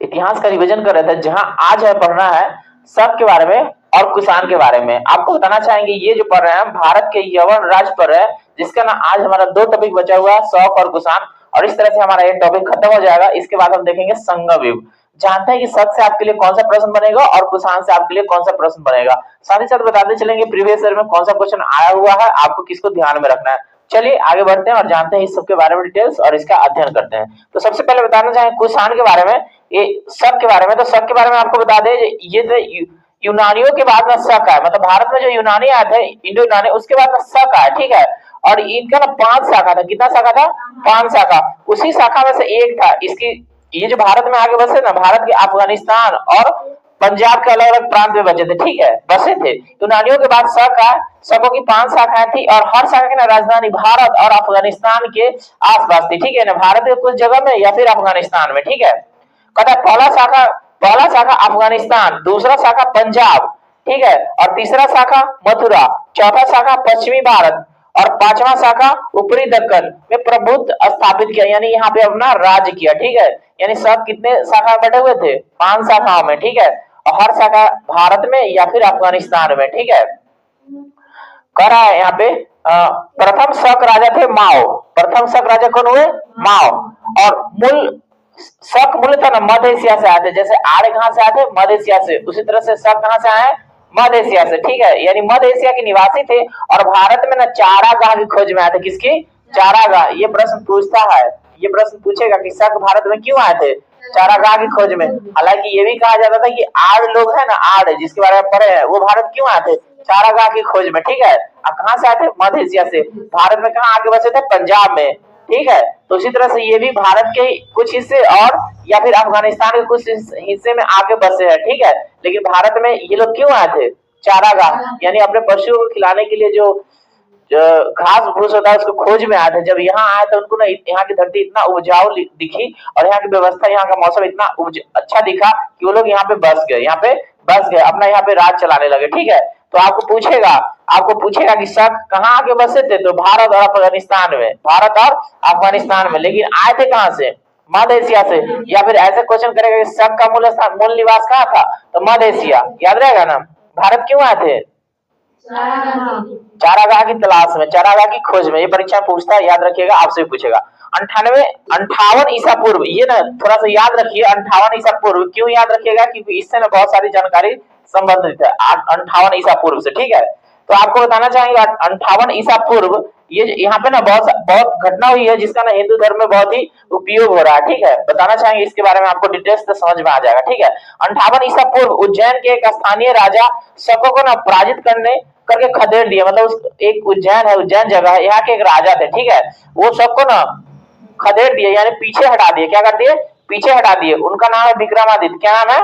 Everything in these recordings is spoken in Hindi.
इतिहास का रिवीजन कर रहे थे, जहां आज है पढ़ना है शक के बारे में और कुषाण के बारे में। आपको बताना चाहेंगे ये जो पढ़ रहे हैं भारत के यवन राज्य पर है, जिसका ना आज हमारा 2 टॉपिक बचा हुआ है, शक और कुषाण। और इस तरह से हमारा ये टॉपिक खत्म हो जाएगा। इसके बाद हम देखेंगे संगम युग। जानते हैं कि शक से आपके लिए कौन सा प्रश्न बनेगा और कुषाण से आपके लिए कौन सा प्रश्न बनेगा। साथ ही साथ बताते चलेंगे प्रीवियस ईयर में कौन सा क्वेश्चन आया हुआ है, आपको किसको ध्यान में रखना है। चलिए आगे बढ़ते हैं और जानते हैं इस सब के बारे में डिटेल्स और इसका अध्ययन करते हैं। तो सबसे पहले बताना चाहें कुषाण के बारे में, ये शक के बारे में। तो शक के बारे में आपको बता दें, ये जो यूनानियों के बाद में शक आया, मतलब भारत में जो यूनानी आए थे, इंडो यूनानी, उसके बाद में शक आया, ठीक है। और इनका ना 5 शाखा था। कितना शाखा था? 5 शाखा। उसी शाखा में से एक था इसकी, ये जो भारत में आगे बसे ना, भारत के अफगानिस्तान और पंजाब के अलग अलग प्रांत में बचे थे, ठीक है, बसे थे। यूनानियों के बाद शक आया। शकों की 5 शाखाएं थी और हर शाखा की ना राजधानी भारत और अफगानिस्तान के आसपास थी, ठीक है ना, भारत के कुछ जगह में या फिर अफगानिस्तान में, ठीक है। कहता है पहला शाखा अफगानिस्तान, दूसरा शाखा पंजाब, ठीक है, और तीसरा शाखा मथुरा, चौथा शाखा पश्चिमी भारत और 5वां शाखा ऊपरी दक्कन में प्रभुत्व स्थापित किया, यानी यहाँ पे अपना राज्य किया, ठीक है। यानी सब कितने शाखा बटे हुए थे? 5 शाखाओं में, ठीक है। और हर शाखा भारत में या फिर अफगानिस्तान में, ठीक है। कह रहा है यहाँ पे प्रथम शक राजा थे माओ। प्रथम शक राजा कौन हुए? माओ। और मूल शक मूलतः ना मध्य एशिया से आए थे। जैसे आर्य कहां से आए थे? मध्य एशिया से। उसी तरह से शक कहां से आए? मध्य एशिया से, ठीक है। यानी मध्य एशिया के निवासी थे और भारत में ना चारागाह की खोज में आए थे। किसकी? चारागाह। ये प्रश्न पूछता है, ये प्रश्न पूछेगा कि शक भारत में क्यों आए थे? चारागाह की खोज में। हालांकि ये भी कहा जाता था कि आर्य लोग है ना, आर्य जिसके बारे में पढ़े हैं, वो भारत क्यों आए थे? चारागाह की खोज में, ठीक है। अब कहां से आए थे? मध्य एशिया से। भारत में कहां आके बसे थे? पंजाब में, ठीक है। तो उसी तरह से ये भी भारत के कुछ हिस्से और या फिर अफगानिस्तान के कुछ हिस्से में आके बसे हैं, ठीक है। लेकिन भारत में ये लोग क्यों आए थे? चारागाह, यानी अपने पशुओं को खिलाने के लिए जो घास फूस होता है उसको खोज में आए थे। जब यहाँ आए तो उनको ना यहाँ की धरती इतना उपजाऊ दिखी और यहाँ की व्यवस्था, यहाँ का मौसम इतना अच्छा दिखा कि वो लोग यहाँ पे बस गए, यहाँ पे बस गए, अपना यहाँ पे राज चलाने लगे, ठीक है। तो आपको पूछेगा कि शक कहाँ आके बसे थे? तो भारत और अफगानिस्तान में, भारत और अफगानिस्तान में। लेकिन आए थे कहाँ से? मध्य एशिया से। या फिर ऐसे क्वेश्चन करेगा कि शक का मूल निवास कहाँ था? तो मध्य एशिया। याद रहेगा ना। भारत क्यों आए थे? चारागाह की तलाश में, चारागाह की खोज में। ये परीक्षा पूछता है, याद रखिएगा, आपसे भी पूछेगा। 58 ईसा पूर्व, ये ना थोड़ा सा याद रखिए। 58 ईसा पूर्व क्यों याद रखिएगा? क्योंकि इससे ना बहुत सारी जानकारी संबंधित है 58 ईसा पूर्व से, ठीक है। तो आपको बताना चाहेंगे 58 ईसा पूर्व, ये यहाँ पे ना बहुत घटना हुई है जिसका ना हिंदू धर्म में बहुत ही उपयोग हो रहा है, ठीक है। बताना चाहेंगे इसके बारे में, आपको डिटेल्स से समझ में आ जाएगा, ठीक है। 58 ईसा पूर्व उज्जैन के एक स्थानीय राजा शकों को ना पराजित करके खदेड़ दिया। मतलब एक उज्जैन है, उज्जैन जगह है, यहाँ के एक राजा थे, ठीक है। वो सबको ना खदेड़ दिए, यानी पीछे हटा दिए। क्या कर दिए? पीछे हटा दिए। उनका नाम है विक्रमादित्य। क्या नाम है?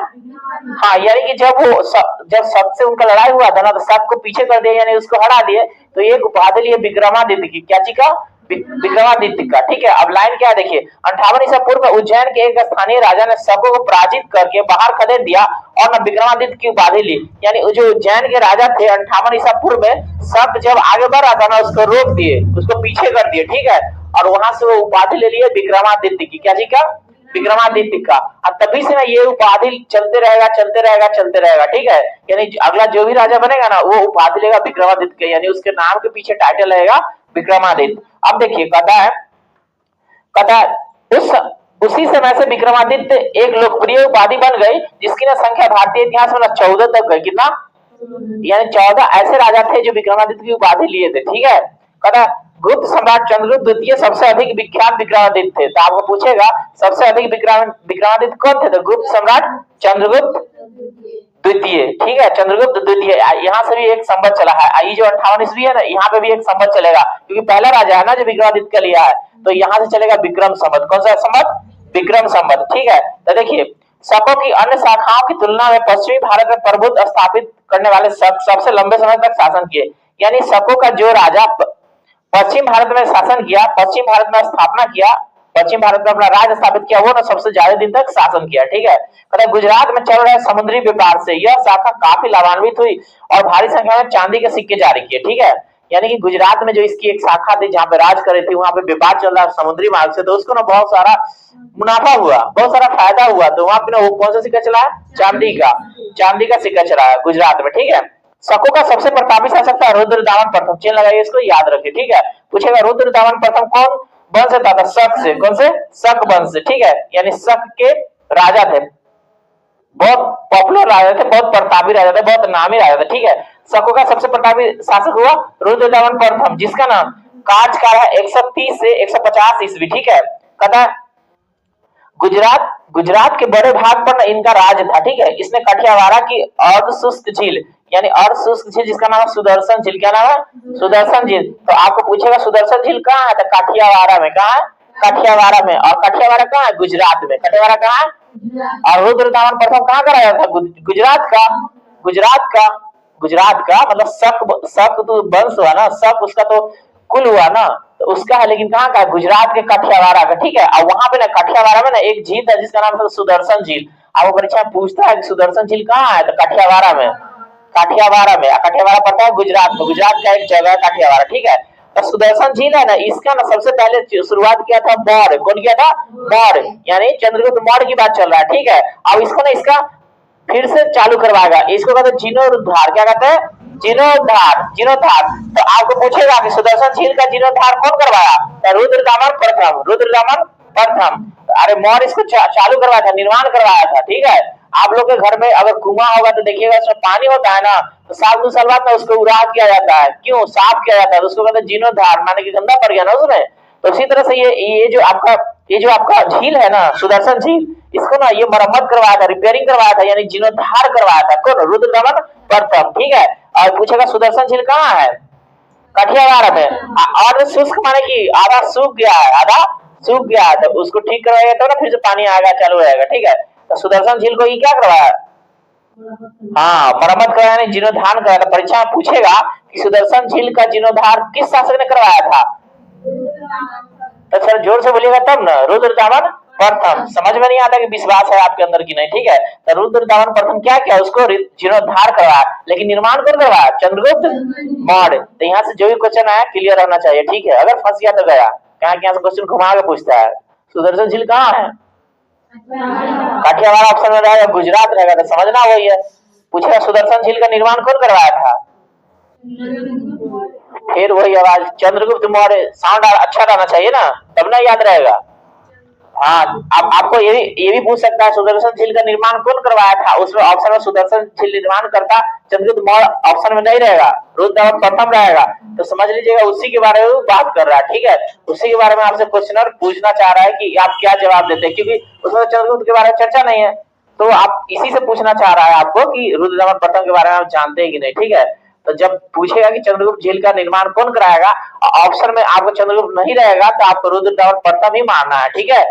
हाँ, यानी कि जब सबसे उनका लड़ाई हुआ था ना, तो सबको पीछे कर दिया, यानी उसको हटा दिए। तो एक उपाधि लिए विक्रमादित्य की। क्या जी का? विक्रमादित्य का, ठीक है। अब लाइन क्या देखिए, 58 ईसा पूर्व में उज्जैन के एक स्थानीय राजा ने शकों को पराजित करके बाहर खदेड़ दिया और न विक्रमादित्य की उपाधि ली। यानी जो उज्जैन के राजा थे 58 ईसा पूर्व में, शक जब आगे बढ़ रहा था ना, उसको रोक दिए, उसको पीछे कर दिए, ठीक है। और वहां से वो उपाधि ले लिए विक्रमादित्य की। क्या जी का? विक्रमादित्य का। अब तभी से ना ये उपाधि चलते रहेगा, चलते रहेगा, चलते रहेगा, ठीक है। यानी अगला जो भी राजा बनेगा ना, वो उपाधि लेगा विक्रमादित्य के, यानी उसके नाम के पीछे टाइटल रहेगा विक्रमादित्य। अब देखिए कहता है उसी समय से विक्रमादित्य एक लोकप्रिय उपाधि बन गई, जिसकी ना संख्या भारतीय इतिहास में 14 तक गई। कितना? यानी 14 ऐसे राजा थे जो विक्रमादित्य की उपाधि लिए थे, ठीक है। कहता गुप्त सम्राट चंद्रगुप्त द्वितीय सबसे अधिक विख्यात विक्रमादित्य थे। तो आपको पूछेगा सबसे अधिक विक्रमादित्य कौन थे? तो गुप्त सम्राट चंद्रगुप्त द्वितीय, ठीक है, चंद्रगुप्त द्वितीय। यहाँ से भी एक संबंध चला है। ये जो 58 ईस्वी है ना, यहाँ पे भी एक संबंध चलेगा, क्योंकि पहला राजा है ना जो विक्रमादित्य का लिया है। तो यहाँ से चलेगा विक्रम संबंध। कौन सा संबंध? विक्रम संबंध, ठीक है। तो देखिए, शकों की अन्य शाखाओं की तुलना में पश्चिमी भारत में प्रभुत्व स्थापित करने वाले शक सबसे लंबे समय तक शासन किए। यानी शकों का जो राजा पश्चिम भारत में शासन किया, पश्चिम भारत में स्थापना किया, पश्चिम भारत में अपना राज्य स्थापित किया, वो ना सबसे ज्यादा दिन तक शासन किया, ठीक है। मतलब गुजरात में चल रहे समुद्री व्यापार से यह शाखा काफी लाभान्वित हुई और भारी संख्या में चांदी के सिक्के जारी किए, ठीक है। यानी कि गुजरात में जो इसकी एक शाखा थी जहाँ पे राज कर रही थी, वहां पे व्यापार चल रहा समुद्री मार्ग से, तो उसको ना बहुत सारा मुनाफा हुआ, बहुत सारा फायदा हुआ, तो वहां पे ना वो कौन सा सिक्का चला है, चांदी का सिक्का चला है गुजरात में, ठीक है। शकों का सबसे प्रतापी शासक था रुद्रदामन प्रथम, चेन लगाइए इसको, याद रखिए, ठीक है। पूछेगा रुद्रदामन प्रथम कौन वंश से था, शक से, कौन से, शक वंश से, ठीक है, यानी शक के राजा थे, बहुत पॉपुलर राजा थे, बहुत प्रतापी राजा थे, बहुत नामी राजा थे, ठीक है। शकों का सबसे प्रतापी शासक हुआ रुद्रदामन प्रथम, जिसका नाम कार्यकाल है 130 से 150 ईस्वी, ठीक है। कहता है गुजरात गुजरात के बड़े भाग पर इनका राज था, ठीक है। इसने कठियावाड़ा की अर्ध शुष्क झील, यानी अर्ध शुष्क झील जिसका नाम है सुदर्शन झील, क्या नाम है, सुदर्शन झील। तो आपको पूछेगा सुदर्शन झील कहाँ है, तो काठियावाड़ा में, कहाँ है, काठियावाड़ा में। और काठियावाड़ा कहाँ है, गुजरात में, काठियावाड़ा कहाँ है। और रुद्रदामन प्रथम कहाँ का राजा था, गुजरात का, गुजरात का, गुजरात का, मतलब शक तो वंश हुआ ना, शक उसका तो कुल हुआ ना, तो उसका है, लेकिन कहाँ का, गुजरात के काठियावाड़ा का, ठीक है। और वहां पे ना काठियावाड़ा में ना एक झील है जिसका नाम है सुदर्शन झील। आपको परीक्षा में पूछता है कि सुदर्शन झील कहाँ है, तो काठियावाड़ा में, काठियावाड़ा में। काठियावाड़ा पड़ता है गुजरात में, गुजरात का एक जगह है काठियावाड़ा, ठीक है। तो सुदर्शन झील है ना, इसका ना सबसे पहले शुरुआत किया था मौर्य, कौन किया था, मौर्य, यानी चंद्रगुप्त मौर्य की बात चल रहा है, ठीक है। अब इसको ना इसका फिर से चालू करवाएगा, इसको कहते हैं जीर्णोद्धार, क्या कहते हैं, जीर्णोद्धार, जीर्णोद्धार। तो आपको पूछेगा कि सुदर्शन झील का जीर्णोद्धार कौन करवाया, तो रुद्रदामन प्रथम, रुद्रदामन प्रथम। अरे मौर्य इसको चालू करवाया था, निर्माण करवाया था, ठीक है। आप लोग के घर में अगर कुआं होगा तो देखिएगा उसमें पानी होता है ना, तो साल 2 साल बाद ना उसको उड़ा किया जाता है, क्यों, साफ किया जाता है, तो उसको कहते हैं जीर्णोद्धार, माने कि गंदा पड़ गया ना उसमें। तो इसी तरह से ये जो आपका झील है ना, सुदर्शन झील, इसको ना ये मरम्मत करवाया था, रिपेयरिंग करवाया था, यानी जीर्णोद्धार करवाया था, कौन, रुद्रदामन प्रथम, ठीक है। और पूछेगा सुदर्शन झील कहाँ है, काठियावाड़ में। और शुष्क माने कि आधा सूख गया है, आधा सूख गया है, तो उसको ठीक करवाएगा तो ना फिर से पानी आएगा, चालू रहेगा, ठीक है। तो सुदर्शन झील को ये क्या करवाया, हाँ, मरम्मत कराया, नहीं जीर्णोद्धार कराया था। परीक्षा में पूछेगा कि सुदर्शन झील का जीर्णोद्धार किस शासक ने करवाया था, तो सर जोर से बोलिएगा तब ना, रुद्रदामन प्रथम। समझ में नहीं आता कि विश्वास है आपके अंदर की नहीं, ठीक है। तो रुद्रदामन प्रथम क्या किया, उसको जीर्णोद्धार करवाया, लेकिन निर्माण कौन करवाया, चंद्रगुप्त मौर्य। तो यहाँ से जो भी क्वेश्चन आया क्लियर रहना चाहिए, ठीक है। अगर फंस गया तो गया, कहाँ से क्वेश्चन घुमा के पूछता है, सुदर्शन झील कहाँ है, काठियावाड़ ऑप्शन में रहेगा, गुजरात रहेगा, तो समझना वही है। पूछेगा सुदर्शन झील का निर्माण कौन करवाया था, फिर वही आवाज, चंद्रगुप्त मौर्य। साउंड अच्छा रहना चाहिए ना, तब ना याद रहेगा। हाँ, अब आपको ये भी पूछ सकता है सुदर्शन झील का निर्माण कौन करवाया था, उसमें ऑप्शन में सुदर्शन झील निर्माण करता चंद्रगुप्त मौर्य ऑप्शन में नहीं रहेगा, रुद्रदामन प्रथम रहेगा। तो समझ लीजिएगा उसी के बारे में बात कर रहा है, ठीक है। उसी के बारे में आपसे क्वेश्चनर पूछना चाह रहा है कि आप क्या जवाब देते हैं, क्योंकि उसमें चंद्रगुप्त के बारे में चर्चा नहीं है, तो आप इसी से पूछना चाह रहा है आपको कि रुद्रदामन प्रथम के बारे में आप जानते हैं कि नहीं, ठीक है। तो जब पूछेगा कि चंद्रगुप्त झील का निर्माण कौन कराएगा, ऑप्शन में आपको चंद्रगुप्त नहीं रहेगा, तो आपको रुद्रदामन प्रथम ही मानना है, ठीक है।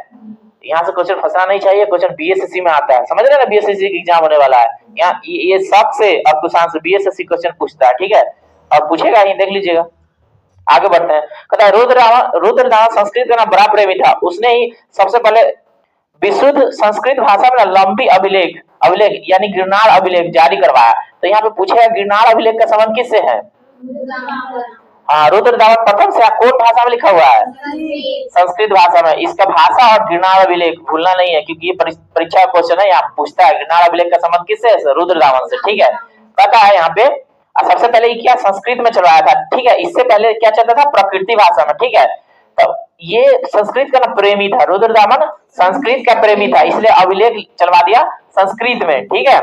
यहाँ से क्वेश्चन फंसना नहीं चाहिए, क्वेश्चन बीएसएससी में आता है, समझ रहे हैं ना, बीएसएससी की एग्जाम होने वाला है। यहाँ ये सब से और कुछ से बीएसएससी क्वेश्चन पूछता है, ठीक है, और पूछेगा ही, देख लीजिएगा। आगे बढ़ते हैं, कहता है रुद्रदामन संस्कृत का ना बड़ा प्रेमी था, उसने ही सबसे पहले विशुद्ध संस्कृत भाषा में लंबी अभिलेख अभिलेख यानी गिरनार अभिलेख जारी करवाया। तो यहाँ पे पूछेगा गिरनार अभिलेख का संबंध किससे है, हाँ, रुद्रदामन प्रथम से। कौन भाषा में लिखा हुआ है, संस्कृत भाषा में। इसका भाषा और गिरनार अभिलेख भूलना नहीं है, क्योंकि ये परीक्षा का क्वेश्चन है, यहाँ पूछता है गिरनार अभिलेख का संबंध किससे है, रुद्रदामन से, ठीक है। पता है यहाँ पे सबसे पहले क्या संस्कृत में चलवाया था, ठीक है। इससे पहले क्या चलता था, प्रकृति भाषा में, ठीक है। तो ये संस्कृत का ना प्रेमी था, रुद्रदामन संस्कृत का प्रेमी था, इसलिए अभिलेख चलवा दिया संस्कृत में, ठीक है।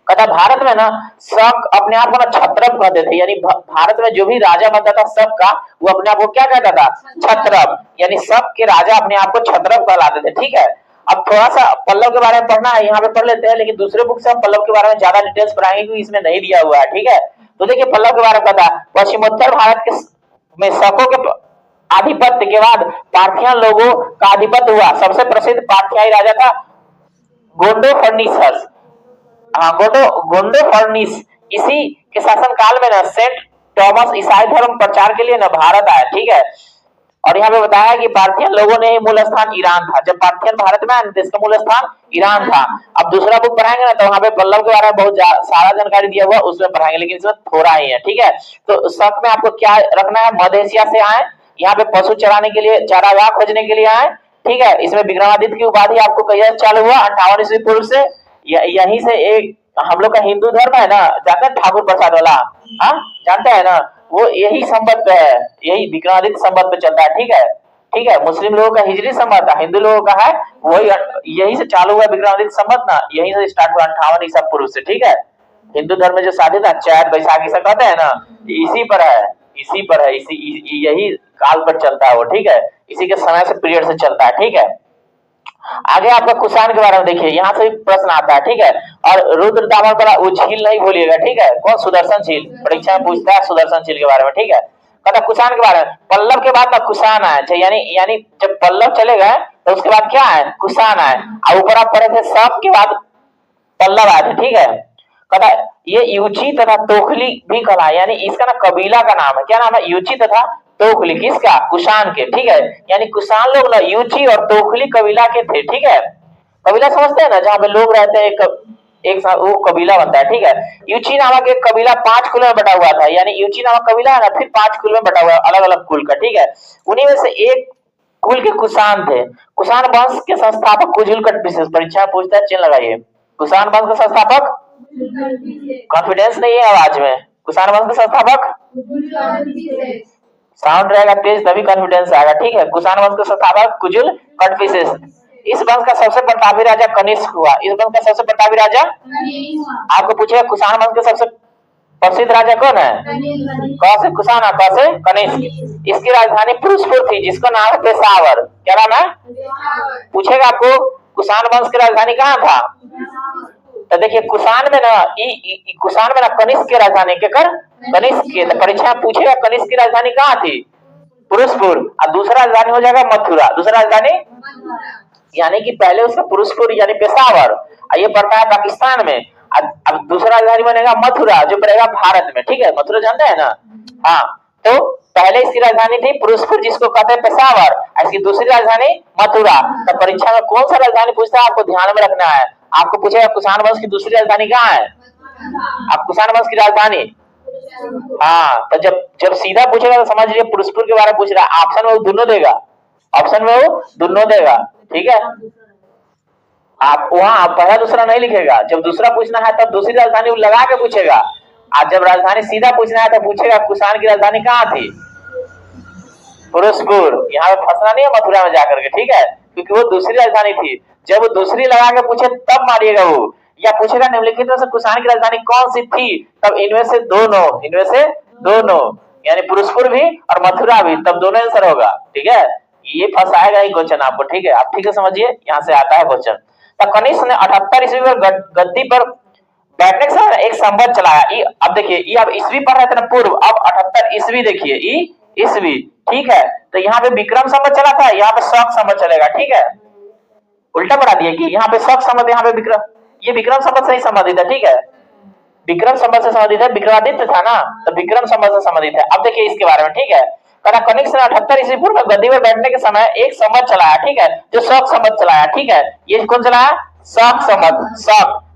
कहता भारत में ना शक अपने आप को ना क्षत्रप कहते थे, यानी भारत में जो भी राजा बनता था शक का, वो अपने आप को क्या कहता था, क्षत्रप, यानी शक के राजा अपने आप को क्षत्रप कहलाते थे, ठीक है। अब थोड़ा सा पल्लव के बारे में पढ़ना है, यहाँ पे पढ़ लेते हैं, लेकिन दूसरे बुक से हम पल्लव के बारे में ज्यादा डिटेल्स पढ़ाएंगे क्योंकि इसमें नहीं दिया हुआ है, ठीक है। तो देखिए पल्लव के बारे में पता, पश्चिमोत्तर भारत के में शकों के आधिपत्य के बाद पार्थियन लोगों का आधिपत्य हुआ। सबसे प्रसिद्ध पार्थियाई राजा था गोंडो फर्निसस, गोंडो फर्निस। इसी के शासन काल में ना सेंट थॉमस ईसाई धर्म प्रचार के लिए ना भारत आया, ठीक है। और यहाँ पे बताया कि पार्थियन लोगों ने मूल स्थान ईरान था। जब पार्थियन भारत में आए तो इसका मूल स्थान ईरान था। अब दूसरा बुक पढ़ाएंगे ना तो वहाँ पे पल्लव के बारे में बहुत सारा जानकारी दिया हुआ, उसमें पढ़ाएंगे, लेकिन इसमें थोड़ा ही है। ठीक है, तो शक में आपको क्या रखना है, मध्य एशिया से आए, यहाँ पे पशु चराने के लिए, चारागाह खोजने के लिए आए। ठीक है, इसमें विक्रमादित्य की उपाधि आपको कैसे चालू हुआ, 58 ईस्वी पूर्व से। यहीं से एक हम लोग का हिंदू धर्म है ना, जानते हैं ठाकुर प्रसाद वाला, हाँ जानते हैं ना, वो यही संवत पे है, यही विक्रमादित्य संवत पे चलता है। ठीक है, ठीक है, मुस्लिम लोगों का हिजरी संवत है, हिंदू लोगों का है वही, यही से चालू हुआ विक्रमादित्य संवत ना, यही से स्टार्ट हुआ 58 ईसा पूर्व से। ठीक है, हिंदू धर्म में जो शादी था चैत बैसाखी से कहते हैं ना, इसी पर है, इसी पर है, यही काल पर चलता है वो। ठीक है, इसी के समय से पीरियड से चलता है। ठीक है, आगे आपका कुषाण के बारे में देखिए, यहाँ से प्रश्न आता है। ठीक है, और रुद्र दामन पर वो झील नहीं भूलिएगा। ठीक है, कौन, सुदर्शन झील, परीक्षा में पूछता है सुदर्शन झील के बारे में। ठीक है, कहता कुषाण के बारे में, पल्लव के बाद ना कुषाण आए, यानी यानी जब पल्लव चले गए तो उसके बाद क्या है, कुषाण आए। और ऊपर आप पढ़े थे सब के बाद पल्लव आए थे। ठीक है, कहता ये यूची तथा तोखली भी कहला, यानी इसका ना कबीला का नाम है, क्या नाम है, यूची तथा तोखली, किसका, कुषाण के। ठीक है, यानी कुषाण लोग ना यूची और तोखली कबीला के थे। ठीक है, कबीला समझते हैं ना, जहाँ पे लोग रहते हैं एक साथ, वो कबीला बनता है। ठीक है, यूची नामक एक कबीला 5 कुल में बटा हुआ था, यानी यूची नामक कबीला है ना, फिर 5 कुल में बटा हुआ, अलग अलग कुल का। ठीक है, उन्हीं में से एक कुल के कुषाण थे। कुषाण वंश के संस्थापक कुजुल कटपिसेस, परीक्षा में पूछता है, चिन्ह लगाइए। कुषाण वंश का संस्थापक, कॉन्फिडेंस नहीं है आवाज में, कुषाण वंश का संस्थापक, साउंड रहेगा तेज तभी कॉन्फिडेंस आएगा। ठीक है, कुषाण वंश का संस्थापक कुजुल कटपिसेस। इस वंश का सबसे प्रतापी राजा कनिष्क हुआ, इस वंश का सबसे प्रतापी राजा, आपको पूछेगा कुषाण वंश का सबसे प्रसिद्ध राजा कौन है, कौन से कुषाण, कौन से कनिष्क। इसकी राजधानी पुरुषपुर थी, जिसका नाम है पेशावर, क्या नाम है, पूछेगा आपको कुषाण वंश की राजधानी कहाँ था, तो देखिए कुषाण में ना, कुषाण में ना कनिष्क की राजधानी के कर, कनिष्क की, तो परीक्षा में पूछेगा कनिष्क की राजधानी कहाँ थी, पुरुषपुर, और दूसरा राजधानी हो जाएगा मथुरा, दूसरा राजधानी, यानी कि पहले उसका पुरुषपुर यानी पेशावर, ये पड़ता है पाकिस्तान में, अब दूसरा राजधानी बनेगा मथुरा जो पड़ेगा भारत में। ठीक है, मथुरा जानते हैं ना, हाँ, तो पहले इसकी राजधानी थी पुरुषपुर जिसको कहते हैं पेशावर, इसकी दूसरी राजधानी मथुरा। तो परीक्षा में कौन सा राजधानी पूछता है आपको ध्यान में रखना है, आपको पूछेगा कुषाण वंश की दूसरी राजधानी कहाँ है, आप कुषाण वंश की राजधानी, हाँ, तो जब जब सीधा पूछेगा तो समझ लीजिए पुरुषपुर के बारे में पूछ रहा है, ऑप्शन में वो दोनों देगा, ऑप्शन में वो दोनों देगा। ठीक है, आप वहां पहला दूसरा नहीं लिखेगा, जब दूसरा पूछना है तब दूसरी राजधानी लगा के पूछेगा, आज जब राजधानी सीधा पूछना है तो पूछेगा कुषाण की राजधानी कहाँ थी, पुरुषपुर, यहाँ पे फंसना नहीं है मथुरा में जाकर के। ठीक है, क्योंकि वो दूसरी राजधानी थी, जब वो दूसरी लगा के पूछे तब मारिएगा वो, या पूछेगा निम्नलिखित में से कुषाण की राजधानी कौन सी थी, तब इनमें से दोनों, इनमें से दोनों, यानी पुरुषपुर भी और मथुरा भी, तब दोनों आंसर होगा। ठीक है, ये फंसाएगा ही क्वेश्चन आपको। ठीक है, आप ठीक से समझिए, यहाँ से आता है क्वेश्चन। तब कनिष्क ने 78 ईस्वी में गद्दी पर बैठने के समय एक संवत चलाया। अब देखिए, ये अब ईस्वी पढ़ रहे थे ना पूर्व, अब 78 ईस्वी देखिए, ईस्वी। ठीक है, तो यहाँ पे विक्रम संवत चला था, यहाँ पे शक संवत चलेगा। ठीक है, उल्टा बढ़ा दिया कि यहाँ पे शक संवत, यहाँ पे विक्रम, ये विक्रम संवत से ही संबंधित है। ठीक है, विक्रम संवत से संबंधित है, विक्रमादित्य था ना, तो विक्रम संवत से संबंधित है। अब देखिए इसके बारे में। ठीक है, कनिष्क ने 78 ईस्वी पूर्व में गद्दी में बैठने के समय एक संवत चलाया। ठीक है, जो शक संवत चलाया। ठीक है, ये कौन चलाया, शक संवत,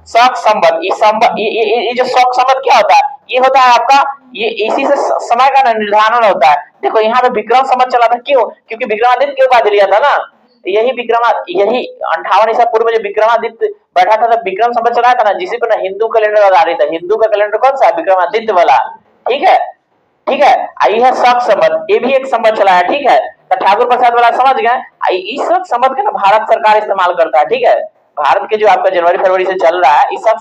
शक संवत, ये जो शक संवत क्या होता है, ये होता है आपका, ये इसी से समय का निर्धारण होता है। देखो यहाँ पे विक्रम संवत चला था, क्यों, क्योंकि विक्रमादित्य के उपाधि लिया था ना, यही 58 ईसा पूर्व में जो विक्रमादित्य बैठा था, तो विक्रम संवत चलाया था ना, जिसी पर ना हिंदू कैलेंडर आधारित है। हिंदू का कैलेंडर कौन सा है, विक्रमादित्य वाला। ठीक है, ठीक है, आई है शक संवत, ये भी एक संवत चलाया। ठीक है, तो ठाकुर प्रसाद वाला समझ गए, इस शक संवत का ना भारत सरकार इस्तेमाल करता है। ठीक है, भारत के जो आपका जनवरी फरवरी से चल रहा है, इस सब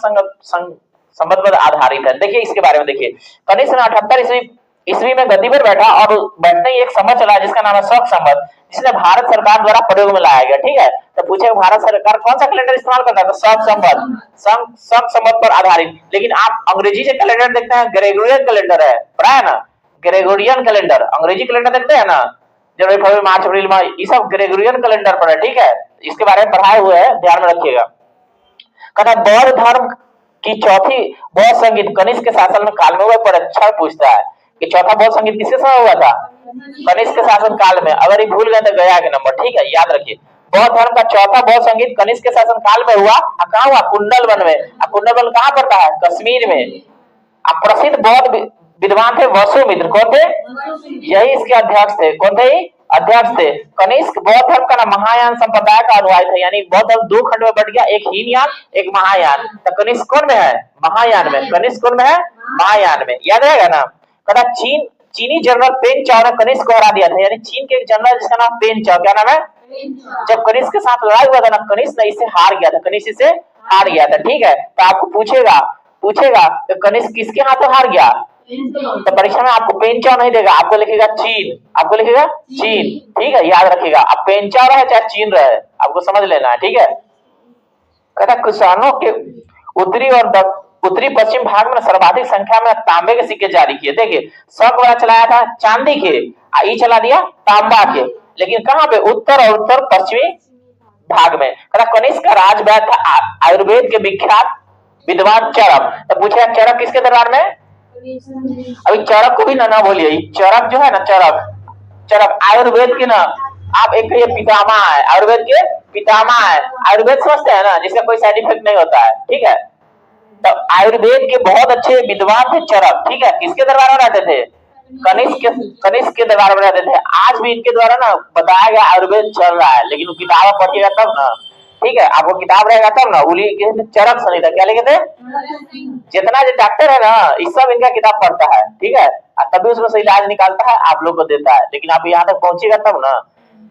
संवत पर आधारित है। देखिए इसके बारे में देखिए, कनिष्क ने 78 ईस्वी में गद्दी पर बैठा और बैठने ही एक संवत चला जिसका नाम है शक संवत, जिसे भारत सरकार द्वारा प्रयोग में लाया गया। ठीक है, तो पूछे भारत सरकार कौन सा कैलेंडर इस्तेमाल करता है, तो शक संवत, शक संवत पर आधारित। लेकिन आप अंग्रेजी जो कैलेंडर देखते हैं ग्रेगोरियन कैलेंडर है, पढ़ा है ना, ग्रेगोरियन कैलेंडर, अंग्रेजी कैलेंडर देखते हैं ना, जनवरी फरवरी मार्च अप्रैल में, ये सब ग्रेगोरियन कैलेंडर पर है। ठीक है, इसके बारे में पढ़ाए हुए हैं, ध्यान में रखिएगा। कहता बौद्ध धर्म की चौथी बौद्ध संगीत कनिष्क के शासन में काल में, वह परीक्षा पूछता है कि चौथा बौद्ध संगीत किसके समय हुआ था? कनिष्क के शासन काल में। अगर ये भूल गए तो गया के नंबर, ठीक है, याद रखिए। बौद्ध धर्म का चौथा बौद्ध संगीत कनिष्क के शासन काल में हुआ। कहाँ हुआ? कुंडलवन में। कुंडलवन कहाँ पड़ता है? कश्मीर में। अब प्रसिद्ध बौद्ध विद्वान थे वसुमित्र। कौन थे? यही इसके अध्यक्ष थे। कौन थे? अध्यक्ष थे। कनिष्क बौद्ध धर्म का ना महायान संप्रदाय का अनुयायी था, यानी बौद्ध धर्म दो खंड में बढ़ गया, एक हीनयान एक महायान। तो कनिष्क कौन में है? महायान में। कनिष्क कौन में है? महायान में। याद रहेगा ना? कदा चीनी जनरल पेन चाओ ने कनिष्क को हरा दिया था, यानी चीन के एक जनरल जिसका नाम पेन चाओ, क्या नाम है? जब कनिष्क के साथ लड़ाई हुआ था ना, कनिष्क ने इससे हार गया था, कनिष्क से हार गया था, ठीक है। तो आपको पूछेगा तो कनिष्क किसके हाथों हार गया? तो परीक्षा में आपको पेंचाओ नहीं देगा, आपको लिखेगा चीन, आपको लिखेगा चीन, ठीक है, याद रखिएगा। अब पेंचाओ रहे चाहे चीन रहे, आपको समझ लेना है, ठीक है। कहता किसानों के उत्तरी पश्चिम भाग में सर्वाधिक संख्या में तांबे के सिक्के जारी किए। देखिए, शक वाला चलाया था चांदी के, ई चला दिया तांबा के, लेकिन कहाँ पे? उत्तर और उत्तर पश्चिमी भाग में। कनिष्क का राजवैद्य था आयुर्वेद के विख्यात विद्वान चरक। तो पूछे चरक किसके दरबार में? अभी चरक को भी ना बोलिए, चरक जो है ना, चरक आयुर्वेद के ना, आप एक ये पितामह है, आयुर्वेद के पितामह है। आयुर्वेद समझते हैं ना, जिसका कोई साइड इफेक्ट नहीं होता है, ठीक है। तो आयुर्वेद के बहुत अच्छे विद्वान थे चरक, ठीक है। किसके दरबार में रहते थे? कनिष्क के दरबार में रहते थे। आज भी इनके द्वारा ना बताया गया आयुर्वेद चल रहा है, लेकिन किताब पढ़िएगा तब ना, ठीक है। आपको किताब रहेगा तब ना। चरक संहिता क्या लिखे थे? जितना जो डॉक्टर है ना, इस सब इनका किताब पढ़ता है, ठीक है, तभी उसमें से इलाज निकालता है, आप लोग को देता है, लेकिन आप यहाँ तक पहुंचेगा तब ना,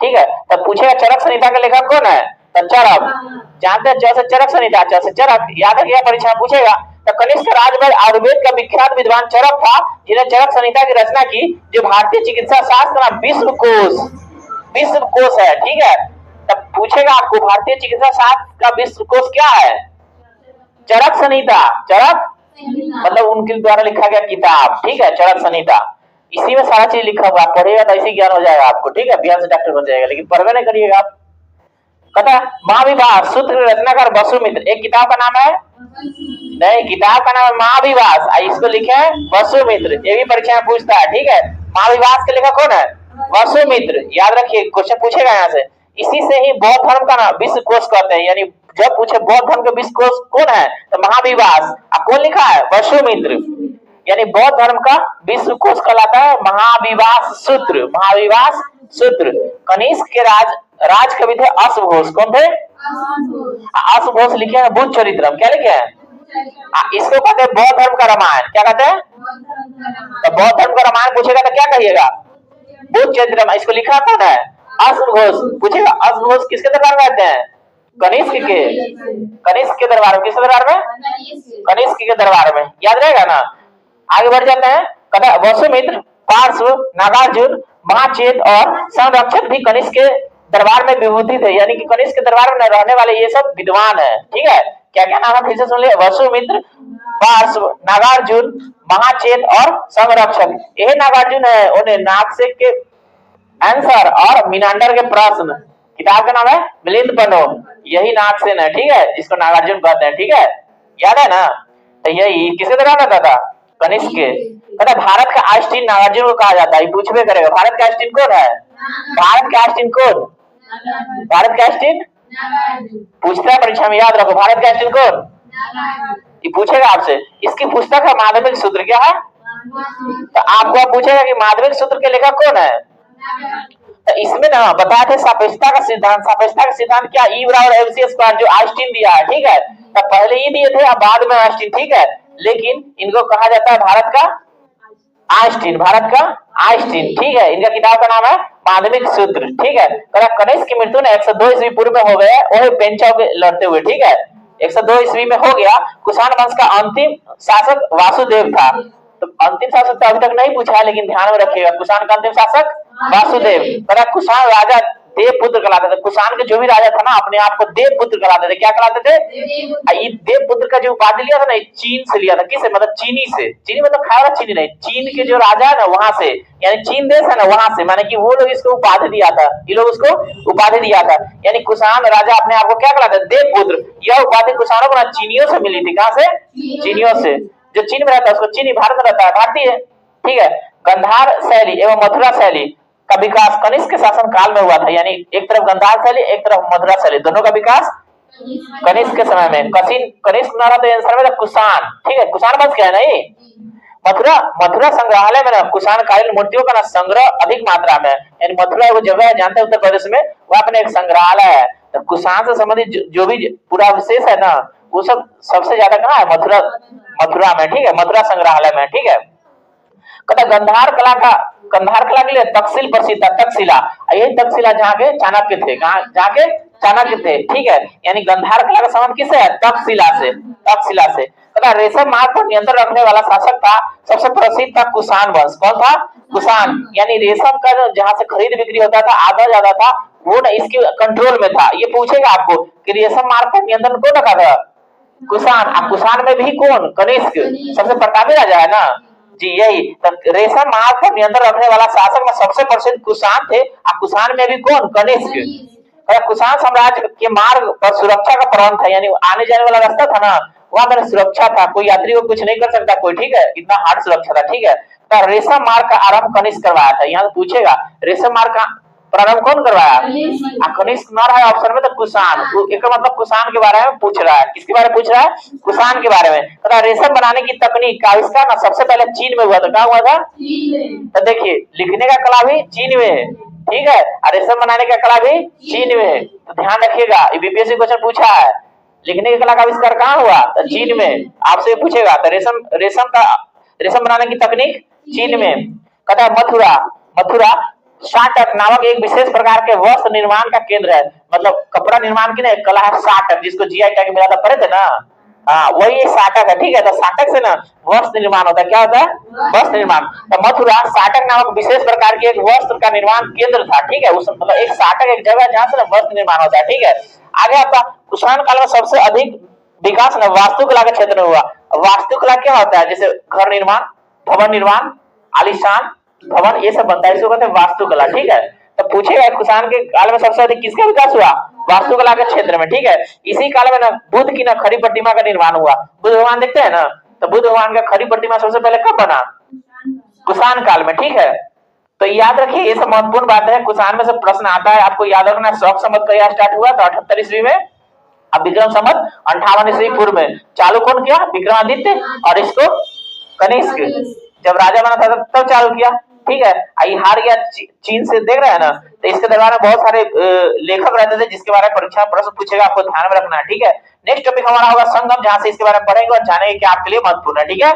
ठीक है। तब पूछेगा चरक संहिता का लेखक कौन है? तो चरक। जानते हैं जैसे चरक संहिता, जैसे चरक, याद रखिएगा, परीक्षा में पूछेगा। तो कनिष्क राजवैद्य आयुर्वेद का विख्यात विद्वान चरक था, जिन्हें चरक संहिता की रचना की, जो भारतीय चिकित्सा शास्त्र का विश्वकोश है, ठीक है। तब पूछेगा आपको भारतीय चिकित्सा शास्त्र का विश्वकोश क्या है? चरक संहिता। चरक मतलब उनके द्वारा लिखा गया किताब, ठीक है, चरक संहिता। इसी में सारा चीज लिखा हुआ, पढ़ेगा तो ऐसे ज्ञान हो जाएगा आपको, ठीक है, बिहार से डॉक्टर बन जाएगा, लेकिन पढ़वे नहीं करिएगा आप। कहता महाविभास सूत्र रचनाकार वसुमित्र। एक किताब का नाम है, नहीं, किताब का नाम है महाविभास, इसको लिखे है वसुमित्र, ये भी परीक्षा में पूछता है, ठीक है। महाविभास के लेखक कौन है? वसुमित्र, याद रखिए, क्वेश्चन पूछेगा यहाँ से। इसी से ही बौद्ध धर्म का नाम विश्व कोश कहते हैं, यानी जब पूछे बौद्ध धर्म के विश्व कोश कौन है, तो महाविभास। कौन लिखा है? वसुमित्र, यानी बौद्ध धर्म का विश्व कोश कहलाता है महाविभास सूत्र। महाविभास सूत्र। कनिष्क के राज कवि थे अश्वघोष। कौन थे? अश्वघोष लिखे हैं बुद्ध चरित्रम। क्या लिखे हैं? इसको कहते हैं बौद्ध धर्म का रामायण। क्या कहते हैं? तो बौद्ध धर्म का रामायण पूछेगा तो क्या कहिएगा? बुद्ध चरित्रम। इसको लिखा कौन है? अश्वघोष। पूछेगा अश्वघोष किसके दरबार में रहते हैं? कनिष्क के दरबार में। किसके दरबार में? कनिष्क के दरबार में, याद रहेगा ना। आगे बढ़ जाते हैं। कथा वसुमित्र, पार्श्व, नागार्जुन, महाचेत और संरक्षक भी कनिष्क के दरबार में विभूति थे, यानी कि कनिष्क के दरबार में रहने वाले ये सब विद्वान है, ठीक है। क्या क्या नाम है फिर से सुन लिया? वसुमित्र, पार्श्व, नागार्जुन, महाचेत और संरक्षक। यही नागार्जुन है, उन्हें नागसेक के आंसर और मीनांडर के प्रश्न, किताब का नाम है मिलिंद बनो, यही नागसेन है, ठीक है, जिसको नागार्जुन कहते हैं, ठीक है, याद है ना। तो यही किसके दरबार में था? कनिष्क के। कहता भारत का आइंस्टीन नागार्जुन को कहा जाता है, पूछबे करेगा भारत का आइंस्टीन कौन है? भारत का आइंस्टीन कौन? भारत का आइंस्टीन पूछता है परीक्षा में, याद रखो, भारत का आइंस्टीन कौन? ये पूछेगा आपसे। इसकी पुस्तक है माध्यमिक सूत्र। क्या है? तो आपको पूछेगा कि माध्यमिक सूत्र के लेखक कौन है? तो इसमें ना बताया थे सापेक्षता का सिद्धांत। सापेक्षता का सिद्धांत क्या? ई बराबर एमसी स्क्वायर, जो आइंस्टीन दिया है, ठीक है। तो पहले ही दिए थे, अब बाद में आइंस्टीन, ठीक है, लेकिन इनको कहा जाता है भारत का आइंस्टीन। भारत का आइंस्टीन, ठीक है। इनका किताब का नाम है माध्यमिक सूत्र, ठीक है। कनिष्क की मृत्यु ने 102 ईस्वी पूर्व में हो गया, वही पेंचाओ के लड़ते हुए, ठीक है, 102 ईस्वी में हो गया। कुषाण वंश का अंतिम शासक वासुदेव था। तो अंतिम शासक तो अभी तक नहीं पूछा है, लेकिन ध्यान में रखिएगा, कुषाण का अंतिम शासक वासुदेव। कुषाण राजा देव पुत्र कहलाते थे। कुषाण के जो भी राजा था ना, अपने आप को देव पुत्र कहलाते थे। क्या कहलाते थे? ये देव पुत्र का जो उपाधि लिया था ना, चीन से लिया था। किससे? मतलब चीनी से। चीनी मतलब खाया वाला चीनी नहीं, चीन के जो राजा है ना वहां से, यानी चीन देश है ना वहां से, माने कि वो लोग इसको उपाधि दिया था, ये लोग उसको उपाधि दिया था। यानी कुषाण राजा अपने आप को क्या कहलाते? देव पुत्र। यह उपाधि कुषाणों को ना चीनियों से मिली थी। कहां से? चीनियों से। जो चीन में रहता है उसको चीनी, भारत में रहता है भारतीय, ठीक है। गंधार शैली एवं मथुरा शैली का विकास कनिष्क के शासन काल में हुआ था। यानी एक तरफ गंधार शैली, एक तरफ मथुरा शैली, दोनों का विकास कनिष्क के समय में। कनिष्क न रहा तो आंसर में कुषाण, ठीक है, कुषाण बच गया नहीं। मथुरा मथुरा संग्रहालय में ना कुषाण कालीन मूर्तियों का ना संग्रह अधिक मात्रा में, यानी मथुरा वो जगह है जानते हैं उत्तर प्रदेश में, वहां अपने एक संग्रहालय है। तो कुषाण से संबंधित जो भी पूरा विशेष है ना वो सब सबसे ज्यादा कहाँ है, मथुरा में, ठीक है, मथुरा संग्रहालय में, ठीक है। कहता गंधार कला के लिए तक्षशिल प्रसिद्ध था, तक्षशिला, यही तक्षशिला जहाँ के चाणक्य थे, जहाँ के चाणक्य थे, ठीक है। यानी गंधार कला का संबंध किससे है, तक्षशिला से। कहता रेशम मार्ग पर नियंत्रण रखने वाला शासक था, सबसे प्रसिद्ध था कुषाण वंश। कौन था, कुषाण। यानी रेशम का जहाँ से खरीद बिक्री होता था, आधा ज्यादा था, वो ना इसके कंट्रोल में था। ये पूछेगा आपको कि रेशम मार्ग पर नियंत्रण कौन रखा था, कुषाण। कुषाण में भी कौन, कनिष्क, सबसे प्रतापी राजा है ना जी, यही। तो रेशम मार्ग पर नियंत्रण रखने वाला शासक में सबसे प्रसिद्ध कुषाण थे, और कुषाण में भी कौन, कनिष्क। कुषाण साम्राज्य के मार्ग पर सुरक्षा का प्रबंध था, यानी आने जाने वाला रास्ता था ना वहां पर सुरक्षा था, कोई यात्री को कुछ नहीं कर सकता कोई, ठीक है, इतना हार्ड सुरक्षा था, ठीक है। तो रेशम मार्ग का आरंभ कनिष्क करवाया था। यहाँ पूछेगा रेशम मार्ग का प्रारंभ कौन करवाया, कनिष्क न रहा ऑप्शन में तो कुषाण। एक मतलब कुषाण के बारे में पूछ रहा है, किसके बारे में पूछ रहा है, कुषाण के बारे में। तो रेशम बनाने की तकनीक का आविष्कार ना सबसे पहले चीन में हुआ था। कहाँ हुआ था, तो देखिए लिखने का कला भी चीन में है, ठीक है, और रेशम बनाने का कला भी चीन में है। तो ध्यान रखिएगा, बीपीएससी क्वेश्चन पूछा है, लिखने की कला का आविष्कार कहाँ हुआ, तो चीन में। आपसे पूछेगा तो रेशम बनाने की तकनीक चीन में। कहता है मथुरा साटक नामक एक विशेष प्रकार के वस्त्र निर्माण का केंद्र है। मतलब कपड़ा निर्माण की ना एक कला है साटक, जिसको जीआई टैग मिला था, पढ़े थे ना, हाँ वही साटक है, ठीक है। तो साटक से ना वस्त्र निर्माण होता है, क्या होता है, वस्त्र निर्माण। तो मथुरा साटक नामक विशेष प्रकार के एक वस्त्र का निर्माण केंद्र था, ठीक है। उस मतलब एक साटक एक जगह जहाँ से ना वस्त्र निर्माण होता है, ठीक है। आगे आपका कुषाण काल में सबसे अधिक विकास ना वास्तुकला के क्षेत्र में हुआ। वास्तुकला क्या होता है, जैसे घर निर्माण, भवन निर्माण, आलीशान भवन, ये सब बनता है, इसको कहते हैं वास्तुकला, ठीक है। तो पूछेगा कुषाण के काल में सबसे अधिक किसका विकास हुआ, वास्तुकला के क्षेत्र में, ठीक है। इसी काल में ना बुद्ध की ना खड़ी प्रतिमा का निर्माण हुआ। बुद्ध भगवान देखते हैं ना, तो बुद्ध भगवान का खड़ी प्रतिमा सबसे पहले कब बना, कुषाण काल में, ठीक है। तो याद रखिए ये सब महत्वपूर्ण बात है, कुषाण में से प्रश्न आता है, आपको याद रखना। शौक संवत का यह स्टार्ट हुआ था 78 ईस्वी में, अब विक्रम संवत 58 ईस्वी पूर्व में चालू कौन किया, विक्रमादित्य, और इसको कनिष्क जब राजा बना था तब चालू किया, ठीक है। आई हार गया चीन से, देख रहे हैं ना। तो इसके दरबार में बहुत सारे लेखक रहते थे जिसके बारे में परीक्षा प्रश्न पूछेगा, आपको ध्यान में रखना है, ठीक है। नेक्स्ट टॉपिक हमारा होगा संगम, जहां से इसके बारे में पढ़ेंगे और जानेंगे कि आपके लिए महत्वपूर्ण है, ठीक है।